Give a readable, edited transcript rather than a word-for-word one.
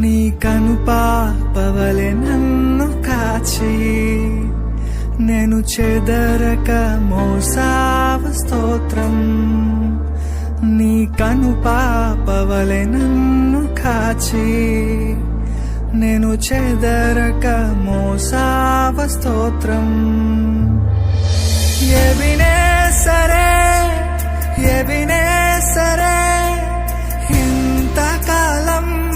నీ కనుపాపవలె నన్ను కాచి నేను చెదరక మోసావ స్తోత్రం. నీ కనుపాపవలె నన్ను కాచి నేను చెదరక మోసావ స్తోత్రం. ఎబినేసరే ఎబినేసరే ఇంతకాలం